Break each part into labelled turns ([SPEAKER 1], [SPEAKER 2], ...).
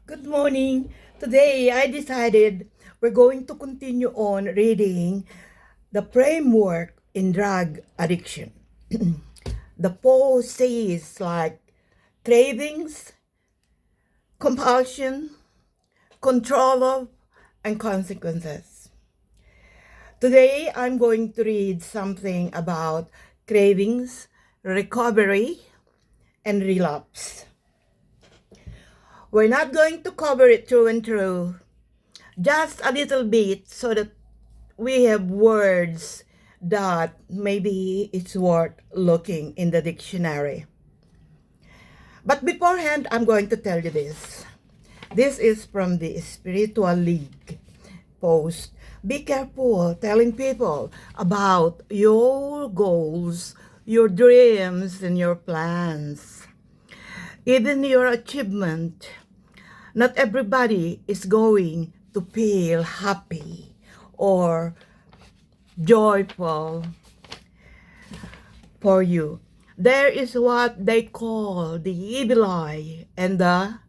[SPEAKER 1] Good morning. Today I decided we're going to continue on reading the framework in drug addiction. The four C's like cravings, compulsion, control of, and consequences. Today I'm going to read something about cravings, recovery, and relapse. We're not going to cover it through and through, just a little bit so that we have words that maybe it's worth looking in the dictionary. But beforehand, I'm going to tell you this. This is from the Spiritual League post. Be careful telling people about your goals, your dreams, and your plans. Even your achievement. Not everybody is going to feel happy or joyful for you. There is what they call the evil eye and the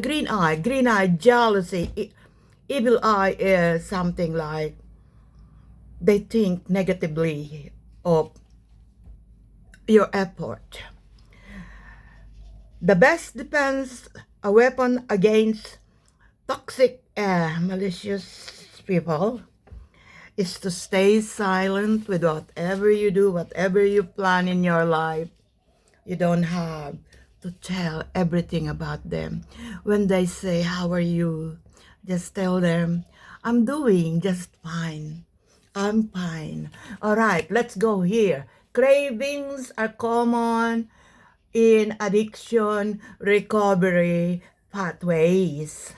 [SPEAKER 1] green eye. Green eye jealousy. Evil eye is something like they think negatively of your effort. The best defense, a weapon against toxic, malicious people, is to stay silent with whatever you do, whatever you plan in your life. You don't have to tell everything about them. When they say, how are you? Just tell them, I'm doing just fine. I'm fine. All right, let's go here. Cravings are common in addiction recovery pathways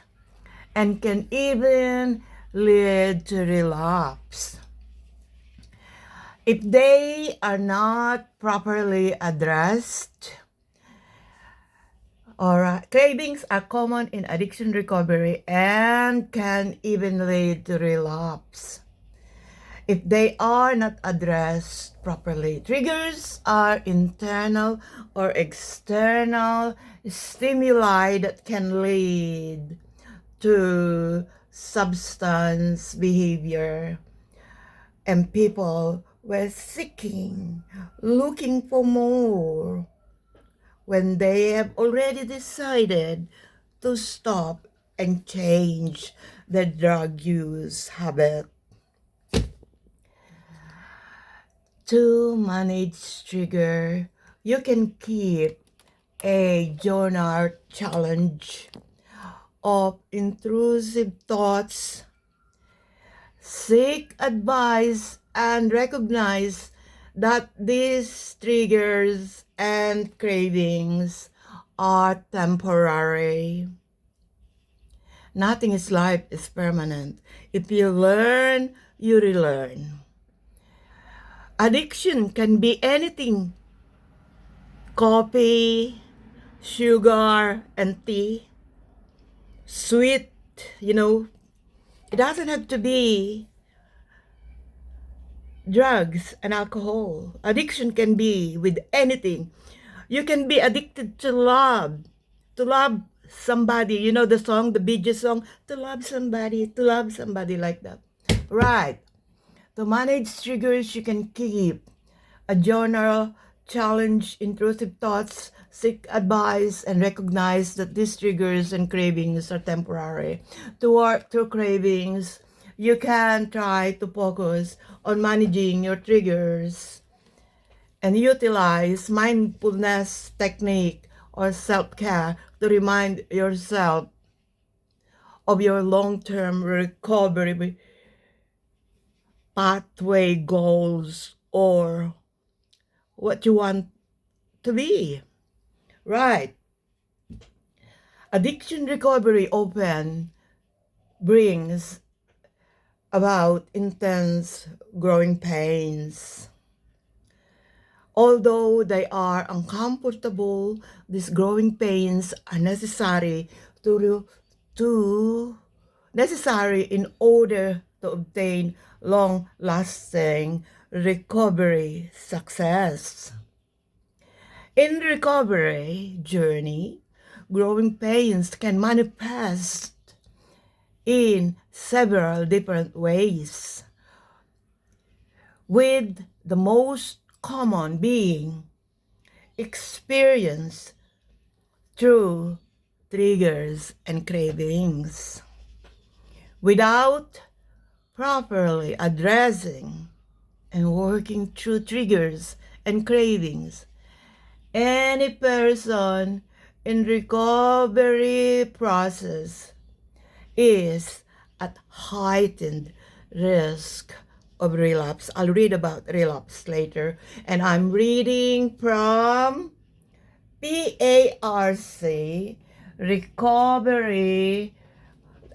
[SPEAKER 1] and can even lead to relapse. If they are not properly addressed, cravings are common in addiction recovery and can even lead to relapse. If they are not addressed properly, triggers are internal or external stimuli that can lead to substance behavior, and people were seeking, looking for more when they have already decided to stop and change their drug use habit. To manage trigger, you can keep a journal challenge of intrusive thoughts. Seek advice and recognize that these triggers and cravings are temporary. Nothing in life is permanent. If you learn, you relearn. Addiction can be anything: coffee, sugar, and tea. Sweet, it doesn't have to be drugs and alcohol. Addiction can be with anything. You can be addicted to love somebody. You know the song, the Bee Gees song, to love somebody like that. Right. To manage triggers, you can keep a journal, challenge intrusive thoughts, seek advice, and recognize that these triggers and cravings are temporary. To work through cravings, you can try to focus on managing your triggers and utilize mindfulness technique or self-care to remind yourself of your long-term recovery pathway goals or what you want to be. Right. Addiction recovery often brings about intense growing pains. Although they are uncomfortable, these growing pains are necessary necessary in order to obtain long-lasting recovery success. In recovery journey, growing pains can manifest in several different ways, with the most common being experienced through triggers and cravings. Without properly addressing and working through triggers and cravings, any person in recovery process is at heightened risk of relapse. I'll read about relapse later, and I'm reading from PARC Recovery.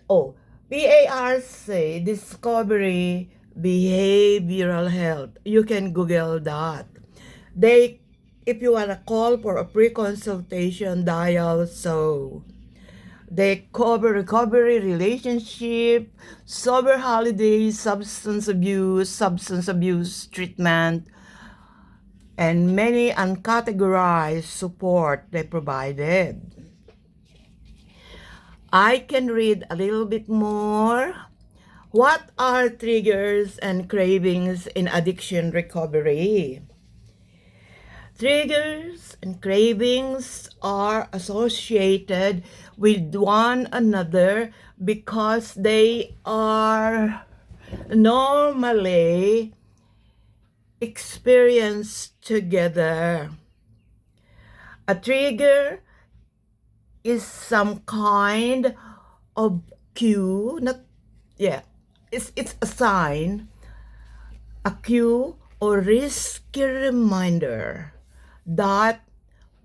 [SPEAKER 1] Oh, PARC Discovery Behavioral Health. You can Google that. They, if you want to call for a pre-consultation, dial so. They cover recovery, relationship, sober holidays, substance abuse treatment, and many uncategorized support they provided. I can read a little bit more. What are triggers and cravings in addiction recovery? Triggers and cravings are associated with one another because they are normally experienced together. A trigger is some kind of cue, it's a sign, a cue or risky reminder that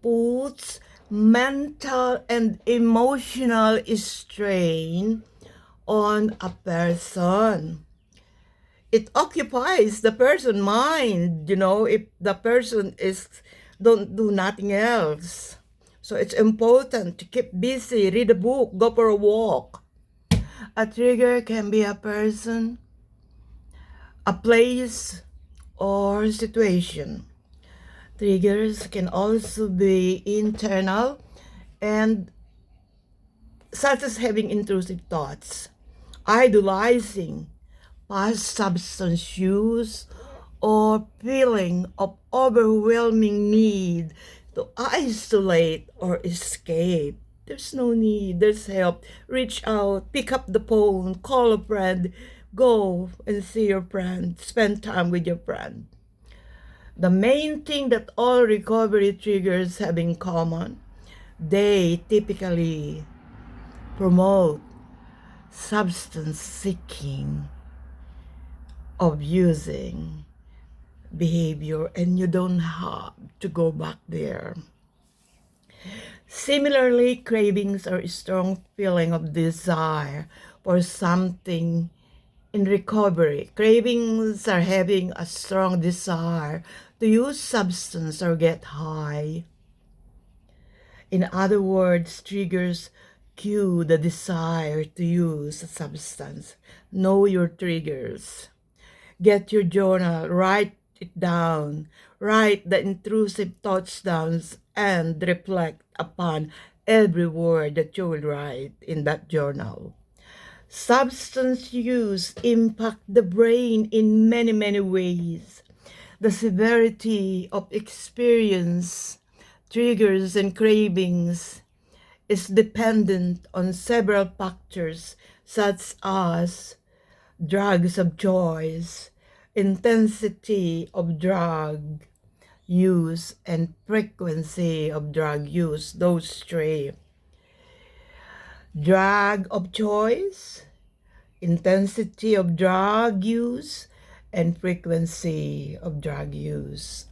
[SPEAKER 1] puts mental and emotional strain on a person. It occupies the person's mind, if the person don't do nothing else. So it's important to keep busy, read a book, go for a walk. A trigger can be a person, a place, or situation. Triggers can also be internal and such as having intrusive thoughts, idolizing past substance use, or feeling of overwhelming need to isolate or escape. There's no need, there's help. Reach out, pick up the phone, call a friend, go and see your friend, spend time with your friend. The main thing that all recovery triggers have in common, they typically promote substance seeking, abusing behavior, and you don't have to go back there. Similarly, cravings are a strong feeling of desire for something in recovery. Cravings are having a strong desire to use substance or get high. In other words, triggers cue the desire to use a substance. Know your triggers. Get your journal, write it down. Write the intrusive thoughts down and reflect upon every word that you will write in that journal. Substance use impact the brain in many, many ways. The severity of experience, triggers, and cravings is dependent on several factors such as drugs of choice, intensity of drug use, and frequency of drug use. Those three. Drug of choice, intensity of drug use, and frequency of drug use.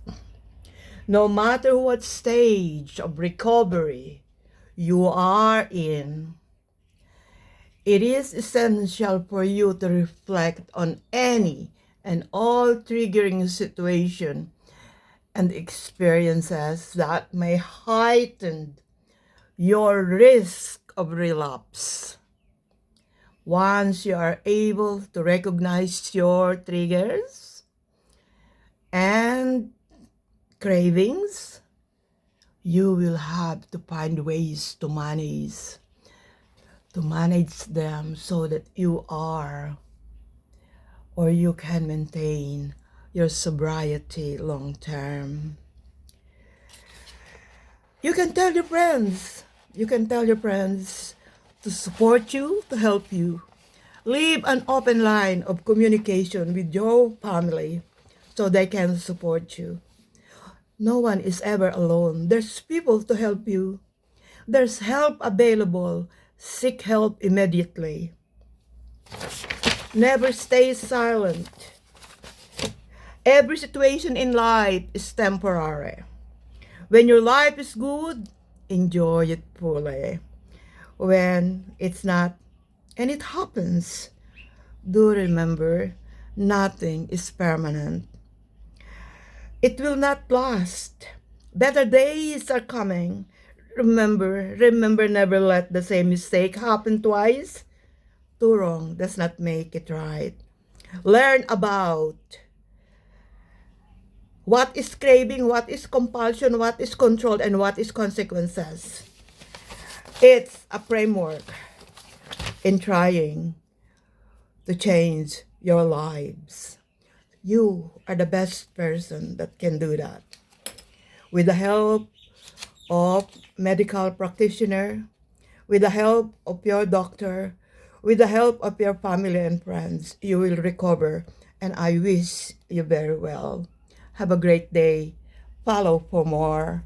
[SPEAKER 1] No matter what stage of recovery you are in, it is essential for you to reflect on any and all triggering situation and experiences that may heighten your risk of relapse. Once you are able to recognize your triggers and cravings, you will have to find ways to manage them so that you are or you can maintain your sobriety long term. You can tell your friends. You can tell your friends to support you, to help you. Leave an open line of communication with your family so they can support you. No one is ever alone. There's people to help you. There's help available. Seek help immediately. Never stay silent. Every situation in life is temporary. When your life is good, enjoy it fully. When it's not, and it happens, do remember, nothing is permanent. It will not last. Better days are coming. Remember, never let the same mistake happen twice. Too wrong does not make it right. Learn about what is craving, what is compulsion, what is control, and what is consequences. It's a framework in trying to change your lives. You are the best person that can do that. With the help of medical practitioner, with the help of your doctor, with the help of your family and friends, you will recover. And I wish you very well. Have a great day. Follow for more.